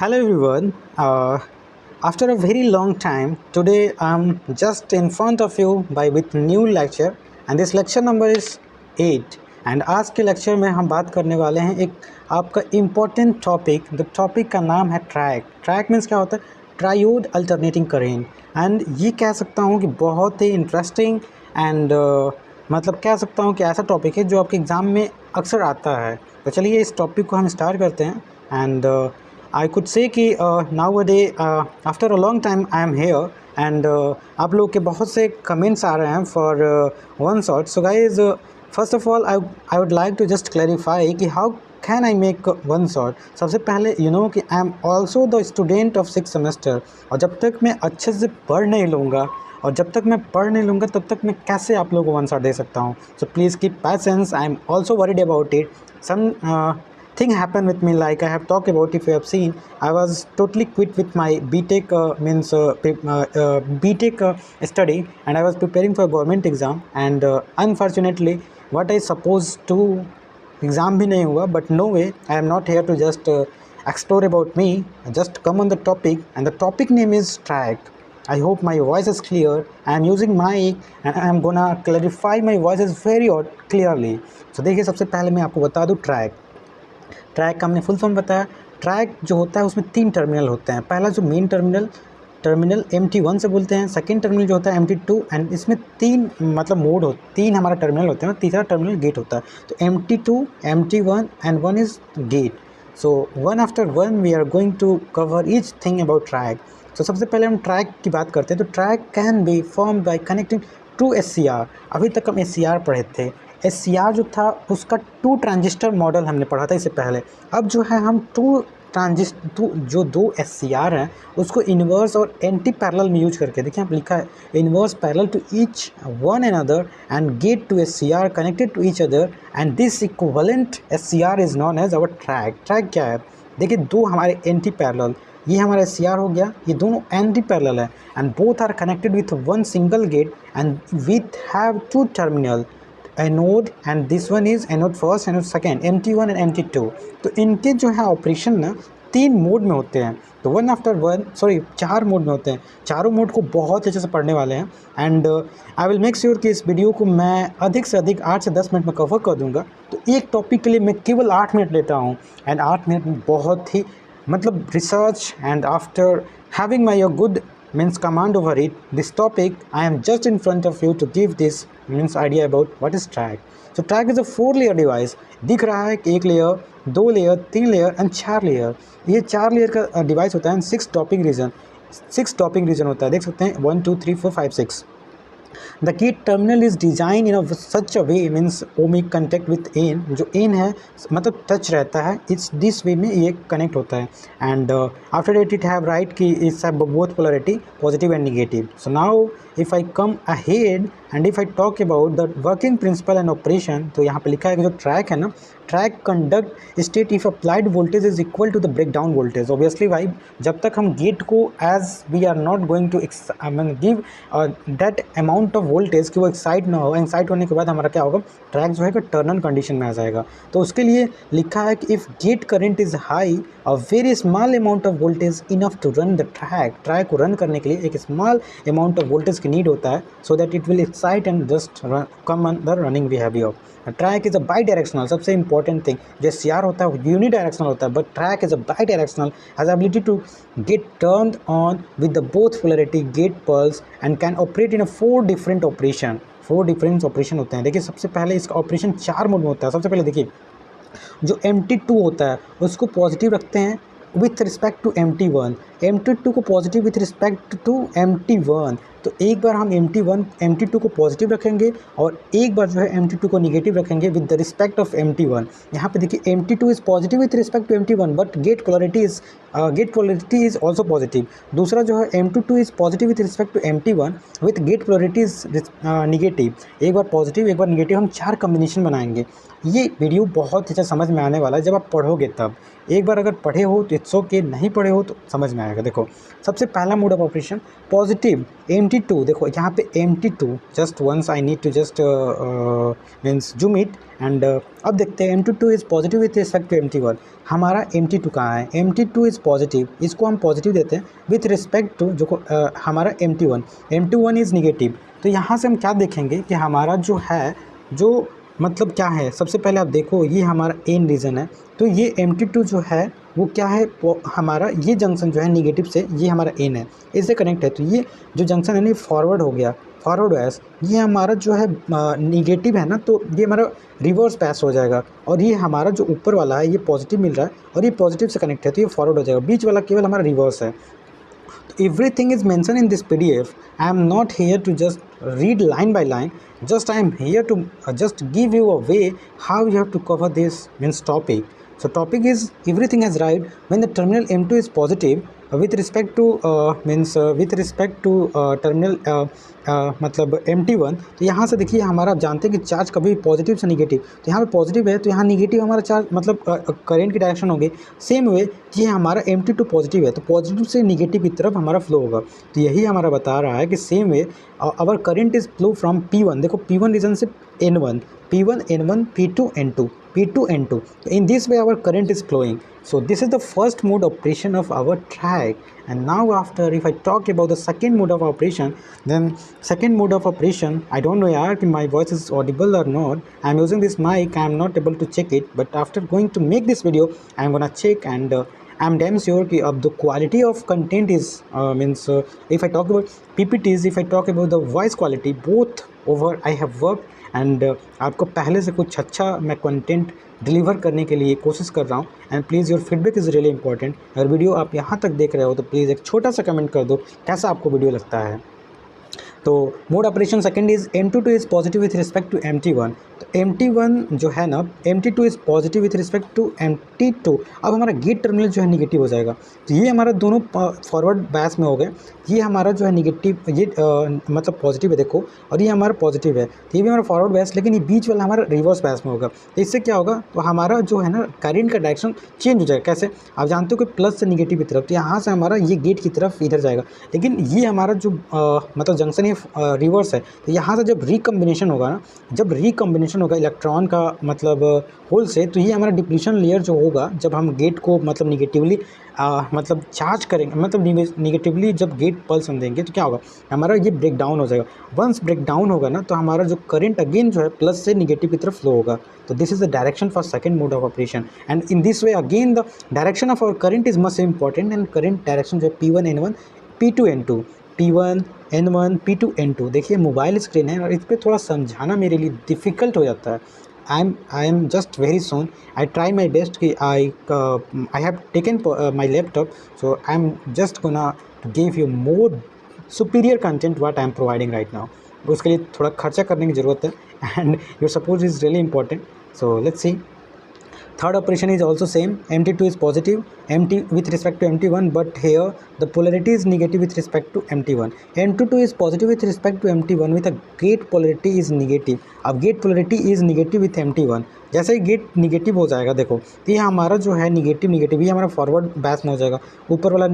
Hello everyone. After a very long time, today I'm just in front of you by with new lecture, and this lecture number is 8. And आज के lecture में हम बात करने वाले हैं एक आपका इम्पोर्टेंट टॉपिक। द टॉपिक का नाम है ट्रैक। ट्रैक मीन्स क्या होता है? Triode alternating current. एंड ये कह सकता हूँ कि बहुत ही इंटरेस्टिंग एंड मतलब कह सकता हूँ कि ऐसा टॉपिक है जो आपके एग्ज़ाम में अक्सर आता है। तो चलिए इस टॉपिक को हम स्टार्ट करते हैं। एंड I could say कि nowadays after a long time I am here and आप लोग के बहुत से कमेंट्स आ रहे हैं for one shot. So guys first of all I would like to just clarify कि how can I make one shot. सबसे पहले यू नो कि I am also the student of 6 semester, और जब तक मैं अच्छे से पढ़ नहीं लूँगा और जब तक मैं पढ़ नहीं लूँगा तब तक मैं कैसे आप लोगों को वन शॉट दे सकता हूँ. So please keep patience. I am also worried about it. Some thing happened with me, like I have talked about. If you have seen, I was totally quit with my BTech BTech study, and I was preparing for a government exam, and unfortunately what I supposed to exam bhi nahi hua. But no way, I am not here to just explore about me. I just come on the topic, and the topic name is track. I hope my voice is clear. I am using mic and I am gonna clarify my voices very clearly. So देखिए, सबसे पहले मैं आपको बता दूँ track का हमने full form बताया. ट्रैक जो होता है उसमें 3 टर्मिनल होते हैं. पहला जो मेन टर्मिनल MT1 से बोलते हैं. सेकंड टर्मिनल जो होता है MT2, एंड इसमें 3 मतलब मोड हो 3 हमारा टर्मिनल होते हैं. तीसरा टर्मिनल गेट होता है. तो MT2, MT1 and 1 is gate. So one after one we are going to cover each thing about TRIAC. तो सबसे पहले हम ट्रैक की बात करते हैं. तो TRIAC can be form by connecting two SCR. अभी तक हम SCR पढ़े थे. SCR जो था उसका 2 ट्रांजिस्टर मॉडल हमने पढ़ा था इससे पहले. अब जो है हम 2 जो 2 SCR हैं उसको इन्वर्स और एंटी पैरेलल में यूज करके, देखिए यहाँ लिखा है inverse parallel to each one another and gate to SCR connected to each other, and this equivalent SCR is known as our TRIAC. TRIAC क्या है? देखिए, 2 हमारे एंटी पैरेलल, ये हमारा SCR हो गया, ये दोनों एंटी पैरेलल है, and both are connected with one single gate and with have 2 terminal, anode, and this one is anode first, anode second, MT1 and MT2. तो इनके जो है ऑपरेशन ना 3 मोड में होते हैं. तो वन आफ्टर वन 4 मोड में होते हैं. चारों मोड को बहुत अच्छे से पढ़ने वाले हैं, and I will make sure कि इस वीडियो को मैं अधिक से अधिक 8 से 10 मिनट में कवर कर दूंगा. तो एक टॉपिक के लिए मैं केवल 8 मिनट लेता हूँ, एंड 8 मिनट में बहुत ही मतलब research, and after having my good means command over it, this topic I am just in front of you to give this means idea about what is track. So track is a 4 layer device. दिख रहा है कि 1 layer, 2 layer, 3 layer and 4 layer. ये 4 layer का device होता है. 6 topic reason होता है. देख सकते हैं 1 2 3 4 5 6. The gate terminal is designed in a such a way means ohmic contact with N. जो N है मतलब टच रहता है, इस दिस वे में ये कनेक्ट होता है. And after that it have right कि it's have both polarity positive and negative. So now if I come ahead and if I talk about the working principle and operation, तो यहाँ पे लिखा है कि जो ट्रैक है ना, TRIAC conduct state if applied voltage is equal to the breakdown voltage. Obviously भाई, जब तक हम गेट को as we are not going to give that amount of voltage कि वो एक्साइट ना हो, एक्साइट होने के बाद हमारा क्या होगा, ट्रैक जो है कि टर्नल कंडीशन में आ जाएगा. तो उसके लिए लिखा है कि if gate current is high, a very small amount of voltage enough to run the TRIAC को रन करने के लिए एक स्मॉल अमाउंट ऑफ वोल्टेज की नीड होता है, so that it will excite and just come on the running behaviour. TRIAC is a bidirectional. सबसे important thing, जो SCR होता है यूनि डायरेक्शनल होता है, but TRIAC is a bidirectional, has ability to gate turn on with the both polarity gate pulse and can operate in a 4 different operation. 4 different operation होते हैं. देखिए, सबसे पहले इसका ऑपरेशन 4 मोड में होता है. सबसे पहले देखिए, जो MT2 होता है उसको पॉजिटिव रखते हैं with respect to MT1, MT2 को positive with respect to MT1. तो एक बार हम MT2 को पॉजिटिव रखेंगे और एक बार जो है MT2 को निगेटिव रखेंगे with the respect of MT1. यहाँ पे देखिए MT2 is positive with respect to MT1, but gate polarity is also positive. दूसरा जो है MT2 is positive with respect to MT1 with gate polarity is negative. एक बार positive एक बार negative, हम 4 कम्बिनेशन बनाएंगे. ये वीडियो बहुत अच्छा समझ में आने वाला है जब आप पढ़ोगे तब. एक बार अगर पढ़े हो तो इट्स ओके, नहीं पढ़े हो तो समझ में आएगा. देखो, सबसे पहला mode of operation positive MT2 देखो यहाँ पे MT2 just once I need to just means zoom it and अब देखते हैं MT2 is positive with respect to MT1। हमारा MT2 कहाँ है? MT2 इज़ पॉजिटिव, इसको हम पॉजिटिव देते हैं विथ रिस्पेक्ट टू जो हमारा MT1 इज़ निगेटिव। तो यहाँ से हम क्या देखेंगे कि हमारा जो है जो मतलब क्या है, सबसे पहले आप देखो ये हमारा एन रीजन है, तो ये MT2 जो है वो क्या है, हमारा ये जंक्शन जो है निगेटिव से, ये हमारा एन है, इससे कनेक्ट है। तो ये जो जंक्शन है ना फॉरवर्ड हो गया, फॉरवर्ड बैस, ये हमारा जो है निगेटिव है ना, तो ये हमारा रिवर्स पैस हो जाएगा। और ये हमारा जो ऊपर वाला है ये पॉजिटिव मिल रहा है और ये पॉजिटिव से कनेक्ट है, तो ये फॉरवर्ड हो जाएगा। बीच वाला केवल हमारा रिवर्स है। Everything is mentioned in this PDF. I am not here to just read line by line. Just I am here to just give you a way how you have to cover this means topic. So topic is everything is right when the terminal M2 is positive with respect to with respect to terminal मतलब MT1। तो यहाँ से देखिए हमारा आप जानते हैं कि चार्ज कभी पॉजिटिव से निगेटिव, तो यहाँ पे पॉजिटिव है तो यहाँ निगेटिव हमारा चार्ज मतलब करेंट की डायरेक्शन होगी। सेम वे ये हमारा MT2 पॉजिटिव है तो पॉजिटिव से निगेटिव की तरफ हमारा फ्लो होगा। तो यही हमारा बता रहा है कि same way our current is flow from P1, देखो P1 रीजन से N1, P1 N1, P2 N2, P2 N2। In this way our current is flowing. So this is the first mode operation of our track. And now after if I talk about the second mode of operation, then second mode of operation, I don't know yaar कि my voice is audible or not. I'm using this mic, I'm not able to check it, but after going to make this video I'm gonna check and I'm damn sure कि अब the quality of content is if I talk about PPTs, if I talk about the voice quality, both over I have worked and आपको पहले से कुछ अच्छा मैं content deliver करने के लिए कोशिश कर रहा हूँ। And please your feedback is really important. अगर वीडियो आप यहाँ तक देख रहे हो तो प्लीज़ एक छोटा सा कमेंट कर दो कैसा आपको वीडियो लगता है। तो mode operation second is M22 is positive with respect to MT1। तो MT1 जो है ना, MT2 is positive with respect to MT2। अब हमारा गेट टर्मिनल जो है निगेटिव हो जाएगा, तो ये हमारा दोनों फॉरवर्ड बैस में हो गए। ये हमारा जो है निगेटिव, ये मतलब पॉजिटिव है देखो, और ये हमारा पॉजिटिव है, तो ये भी हमारा फॉरवर्ड बैस, लेकिन ये बीच वाला हमारा रिवर्स बैस में होगा। तो इससे क्या होगा, तो हमारा जो है ना करेंट का डायरेक्शन चेंज हो जाएगा। कैसे, आप जानते हो कि प्लस से निगेटिव की तरफ, तो यहाँ से हमारा ये गेट की तरफ इधर जाएगा, लेकिन ये हमारा जो मतलब जंक्शन रिवर्स है। तो यहाँ से जब रिकम्बिनेशन होगा ना, जब रिकम्बिनेशन होगा इलेक्ट्रॉन का मतलब होल से, तो ये हमारा डिप्लीशन लेयर जो होगा, जब हम गेट को मतलब निगेटिवली मतलब चार्ज करेंगे, मतलब निगेटिवली जब गेट पल्स हम देंगे तो क्या होगा, हमारा ये ब्रेक डाउन हो जाएगा। वंस ब्रेक डाउन होगा ना, तो हमारा जो करंट अगेन जो है प्लस से निगेटिव की तरफ फ्लो होगा। तो this is the direction for second mode of operation. And in this way again the direction of our current is must important. And current direction जो है P1 N1 P2 N2, P1 N1 P2 N2। देखिए mobile screen है और इस पर थोड़ा समझाना मेरे लिए डिफ़िकल्ट हो जाता है। I am just very soon, I try my best कि I have taken my laptop, so I am just gonna give you more superior content what I am providing right now. उसके लिए थोड़ा खर्चा करने की ज़रूरत है and your support is really important. So let's see. Third operation is also same. MT2 is positive MT with respect to MT1, but here the polarity is negative with respect to MT1. M22 is positive with respect to MT1 with a gate polarity is negative. अब gate polarity is negative with MT1। जैसे ही gate negative हो जाएगा देखो, तो ये हमारा जो है निगेटिव ये हमारा फॉरवर्ड बैस में हो जाएगा, ऊपर वाला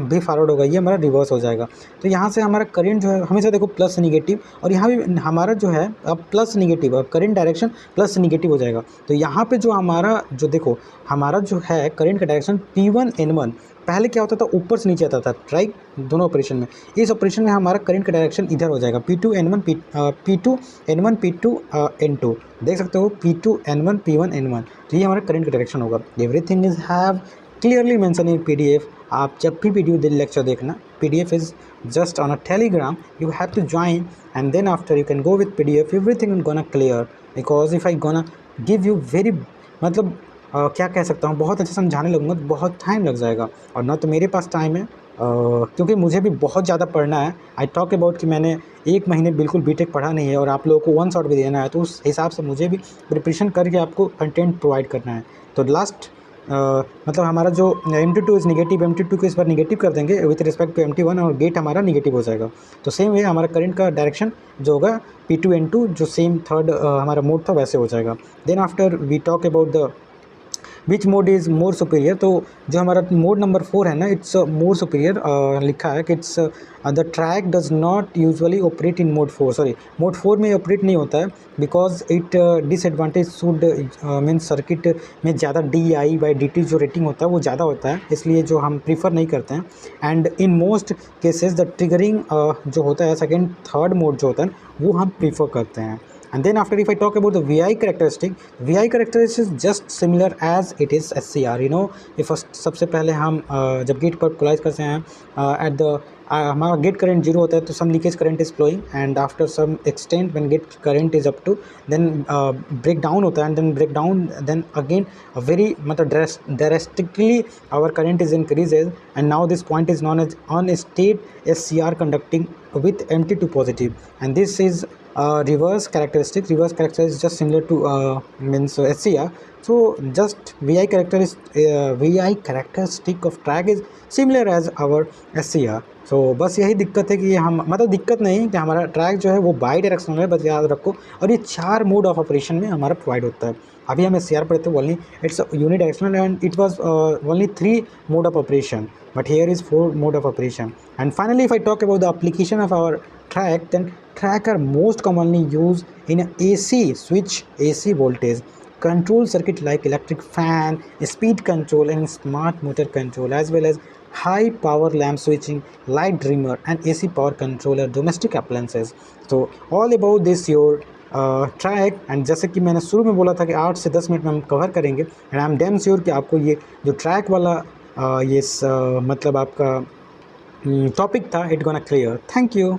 भी फॉरवर्ड होगा, ये हमारा रिवर्स हो जाएगा। तो यहाँ से हमारा करंट जो है हमेशा देखो प्लस से निगेटिव, और यहाँ भी हमारा जो है अब प्लस निगेटिव, अब करंट डायरेक्शन प्लस से निगेटिव हो जाएगा। तो यहाँ पे जो हमारा जो देखो हमारा जो है करंट का डायरेक्शन P1 N1, पहले क्या होता था ऊपर से नीचे आता था, राइट, दोनों ऑपरेशन में। इस ऑपरेशन में हमारा करंट का डायरेक्शन इधर हो जाएगा, P2 N1 P2 N2, देख सकते हो P2 N1 P1 N1। तो ये हमारा करंट का डायरेक्शन होगा। Everything is have clearly mention in PDF। आप जब भी वीडियो लेक्चर देखना, PDF is just on a Telegram, you have to join and then after you can go with PDF, everything is gonna clear. Because if I gonna give you very मतलब क्या कह सकता हूँ, बहुत अच्छे समझाने लगूंगा तो बहुत टाइम लग जाएगा, और ना तो मेरे पास टाइम है क्योंकि मुझे भी बहुत ज़्यादा पढ़ना है। आई टॉक अबाउट कि मैंने 1 महीने बिल्कुल बीटेक पढ़ा नहीं है और आप लोगों को 1 शॉट भी देना है, तो उस हिसाब से मुझे भी प्रिपरेशन करके आपको कंटेंट प्रोवाइड करना है। तो लास्ट मतलब हमारा जो MT2 इज़ निगेटिव, MT2 को इस बार निगेटिव कर देंगे विथ रिस्पेक्ट टू MT1 और गेट हमारा निगेटिव हो जाएगा। तो सेम वे हमारा करंट का डायरेक्शन जो होगा P2 N2, जो सेम थर्ड हमारा मोड था वैसे हो जाएगा। Then after we talk about the which mode is more superior, तो जो हमारा मोड नंबर 4 है ना, इट्स मोर सुपीरियर लिखा है कि it's the track does not usually operate in mode 4, sorry mode 4 में ऑपरेट नहीं होता है, because it disadvantage should means circuit में ज़्यादा DI/dt जो रेटिंग होता है वो ज़्यादा होता है, इसलिए जो हम प्रीफर नहीं करते हैं। And in most cases the triggering जो होता है सेकेंड थर्ड मोड जो होता है वो हम प्रीफर करते हैं। And then after if I talk about the VI characteristic is just similar as it is SCR, you know, if सबसे पहले हम जब गेट पर पोलाइज करते हैं एट द हमारा गेट करंट 0 होता है तो some leakage current is flowing, and after some extent when gate current is up to then break down होता है, and then break down then again very मतलब drastically our current is increases, and now this point is known as on state SCR conducting with empty to positive, and this is reverse characteristic is just similar to means SCR. So just VI characteristic of track is similar as our SCR. so बस यही दिक्कत है कि हम मतलब दिक्कत नहीं कि हमारा ट्रैक जो है वो बाई डायरेक्शनल है, बस याद रखो, और ये 4 मोड ऑफ ऑपरेशन में हमारा प्रोवाइड होता है। अभी हम SCR पढ़े थे only it's unidirectional and it was only 3 mode of operation, but here is 4 mode of operation. And finally if I talk about the application of our track, then track are most commonly used in a AC switch, AC voltage control circuit like electric fan, speed control and smart motor control, as well as high power lamp switching, light dimmer and AC power controller, domestic appliances. So all about this your track, and जैसे कि मैंने शुरू में बोला था कि 8 से 10 minute में हम कवर करेंगे, and I am damn sure कि आपको ये जो ट्रैक वाला ये मतलब आपका टॉपिक था it gonna clear. Thank you.